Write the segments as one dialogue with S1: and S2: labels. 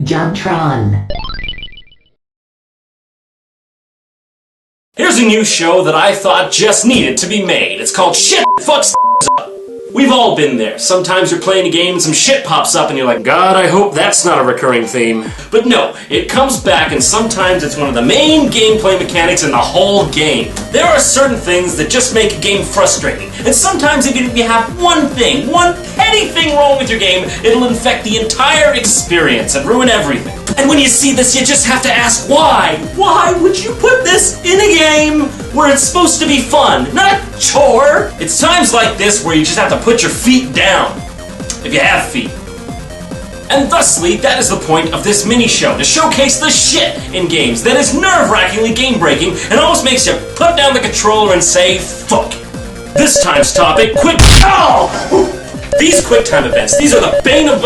S1: JonTron.
S2: Here's a new show that I thought just needed to be made. It's called Shit Fucks Up. We've all been there. Sometimes you're playing a game and some shit pops up and you're like, God, I hope that's not a recurring theme. But no, it comes back and sometimes it's one of the main gameplay mechanics in the whole game. There are certain things that just make a game frustrating. And sometimes even if you have one thing, one petty thing wrong with your game, it'll infect the entire experience and ruin everything. And when you see this, you just have to ask why? Why would you put this in a game where it's supposed to be fun, not a chore? It's times like this where you just have to put your feet down, if you have feet. And thusly, that is the point of this mini-show, to showcase the shit in games that is nerve-wrackingly game-breaking and almost makes you put down the controller and say, fuck. This time's topic, These QuickTime events, these are the bane of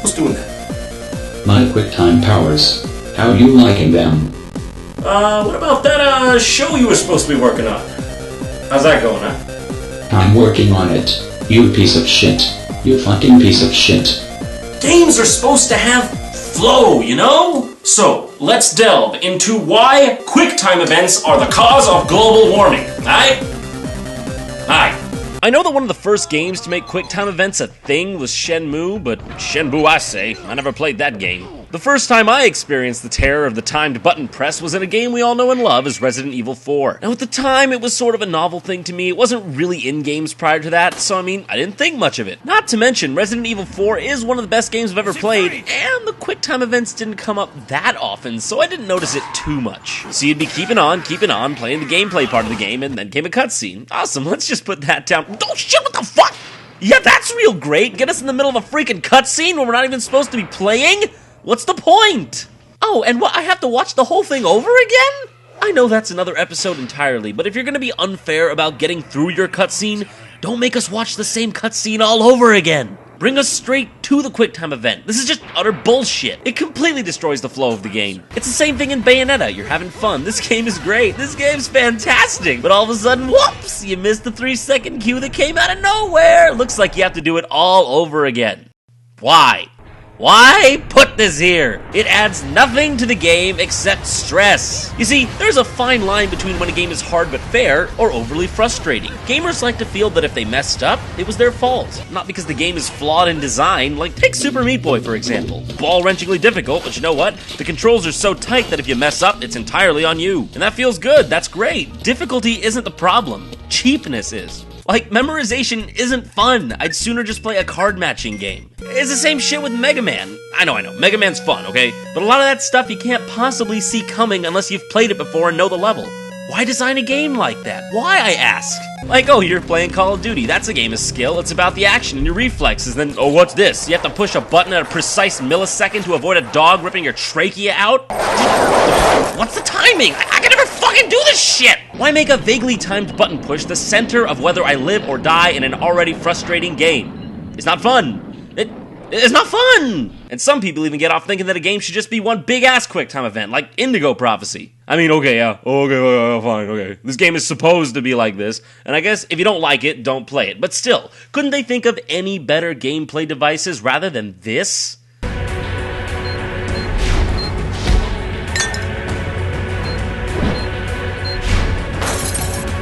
S2: Who's doing that?
S3: My QuickTime powers. How you liking them?
S2: What about that, show you were supposed to be working on? How's that going, huh?
S3: I'm working on it. You piece of shit. You fucking piece of shit.
S2: Games are supposed to have flow, you know? So, let's delve into why QuickTime events are the cause of global warming, alright? Alright. I know that one of the first games to make QuickTime events a thing was Shenmue, but Shenmue I say, I never played that game. The first time I experienced the terror of the timed button press was in a game we all know and love as Resident Evil 4. Now at the time, it was sort of a novel thing to me. It wasn't really in games prior to that, so I mean, I didn't think much of it. Not to mention, Resident Evil 4 is one of the best games I've ever played, and the QuickTime events didn't come up that often, so I didn't notice it too much. So you'd be keeping on, playing the gameplay part of the game, and then came a cutscene. Awesome, let's just put that down. Oh shit, what the fuck? Yeah, that's real great. Get us in the middle of a freaking cutscene when we're not even supposed to be playing? What's the point? Oh, and what, I have to watch the whole thing over again? I know that's another episode entirely, but if you're gonna be unfair about getting through your cutscene, don't make us watch the same cutscene all over again. Bring us straight to the QuickTime event. This is just utter bullshit. It completely destroys the flow of the game. It's the same thing in Bayonetta. You're having fun. This game is great. This game's fantastic. But all of a sudden, whoops, you missed the 3-second cue that came out of nowhere. Looks like you have to do it all over again. Why? Why put this here? It adds nothing to the game except stress. You see, there's a fine line between when a game is hard but fair or overly frustrating. Gamers like to feel that if they messed up, it was their fault, not because the game is flawed in design. Like, take Super Meat Boy, for example. Ball-wrenchingly difficult, but you know what? The controls are so tight that if you mess up, it's entirely on you. And that feels good, that's great. Difficulty isn't the problem. Cheapness is. Like, memorization isn't fun. I'd sooner just play a card-matching game. It's the same shit with Mega Man. I know, Mega Man's fun, okay? But a lot of that stuff you can't possibly see coming unless you've played it before and know the level. Why design a game like that? Why, I ask? Like, oh, you're playing Call of Duty. That's a game of skill. It's about the action and your reflexes. Then, oh, what's this? You have to push a button at a precise millisecond to avoid a dog ripping your trachea out? What's the timing? I can never fucking do this shit! Why make a vaguely timed button push the center of whether I live or die in an already frustrating game? It's not fun. It's not fun! And some people even get off thinking that a game should just be one big-ass QuickTime event, like Indigo Prophecy. I mean, okay, yeah, okay, fine, okay. This game is supposed to be like this, and I guess if you don't like it, don't play it. But still, couldn't they think of any better gameplay devices rather than this?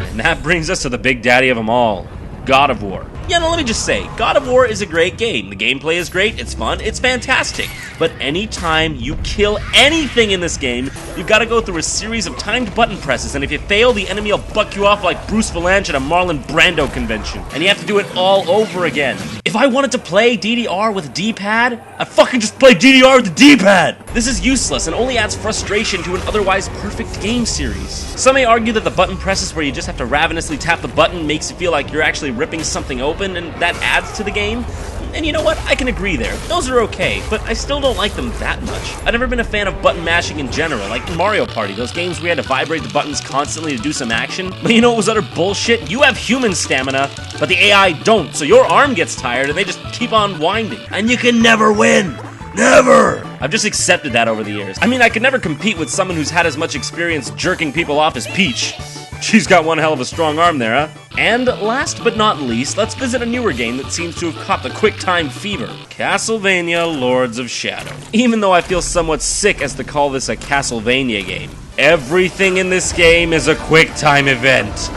S2: And that brings us to the big daddy of them all, God of War. Yeah, now let me just say, God of War is a great game. The gameplay is great, it's fun, it's fantastic. But anytime you kill anything in this game, you've got to go through a series of timed button presses, and if you fail, the enemy will buck you off like Bruce Valanche at a Marlon Brando convention. And you have to do it all over again. If I wanted to play DDR with a D-pad, I'd fucking just play DDR with a D-pad! This is useless and only adds frustration to an otherwise perfect game series. Some may argue that the button presses where you just have to ravenously tap the button makes you feel like you're actually ripping something open, and that adds to the game. And you know what? I can agree there. Those are okay, but I still don't like them that much. I've never been a fan of button mashing in general, like in Mario Party, those games where you had to vibrate the buttons constantly to do some action. But you know what was utter bullshit? You have human stamina, but the AI don't, so your arm gets tired and they just keep on winding. And you can never win! Never! I've just accepted that over the years. I mean, I could never compete with someone who's had as much experience jerking people off as Peach. She's got one hell of a strong arm there, huh? And last but not least, let's visit a newer game that seems to have caught the QuickTime fever, Castlevania Lords of Shadow. Even though I feel somewhat sick as to call this a Castlevania game, everything in this game is a QuickTime event.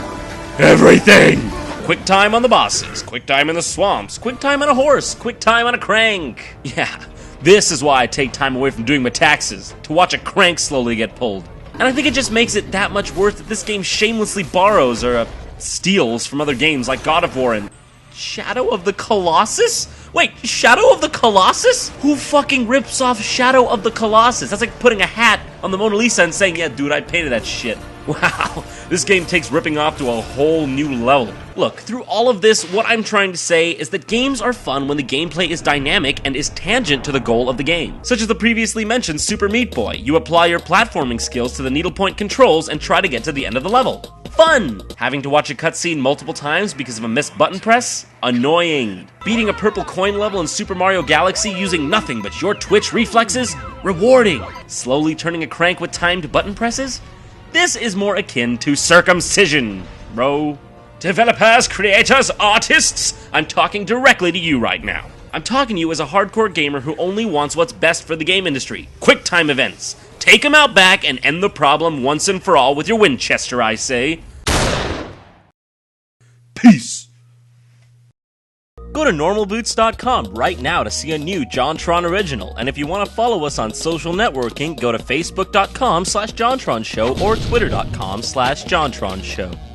S2: Everything! QuickTime on the bosses, QuickTime in the swamps, QuickTime on a horse, QuickTime on a crank. Yeah, this is why I take time away from doing my taxes, to watch a crank slowly get pulled. And I think it just makes it that much worse that this game shamelessly borrows or steals from other games like God of War and Shadow of the Colossus? Wait, Shadow of the Colossus? Who fucking rips off Shadow of the Colossus? That's like putting a hat on the Mona Lisa and saying, yeah, dude, I painted that shit. Wow, this game takes ripping off to a whole new level. Look, through all of this, what I'm trying to say is that games are fun when the gameplay is dynamic and is tangent to the goal of the game. Such as the previously mentioned Super Meat Boy. You apply your platforming skills to the needlepoint controls and try to get to the end of the level. Fun! Having to watch a cutscene multiple times because of a missed button press? Annoying. Beating a purple coin level in Super Mario Galaxy using nothing but your twitch reflexes? Rewarding. Slowly turning a crank with timed button presses? This is more akin to circumcision, bro. Developers, creators, artists, I'm talking directly to you right now. I'm talking to you as a hardcore gamer who only wants what's best for the game industry. QuickTime events. Take them out back and end the problem once and for all with your Winchester, I say. Peace. Go to normalboots.com right now to see a new JonTron original, and if you want to follow us on social networking, go to facebook.com/JonTronShow or twitter.com/JonTronShow.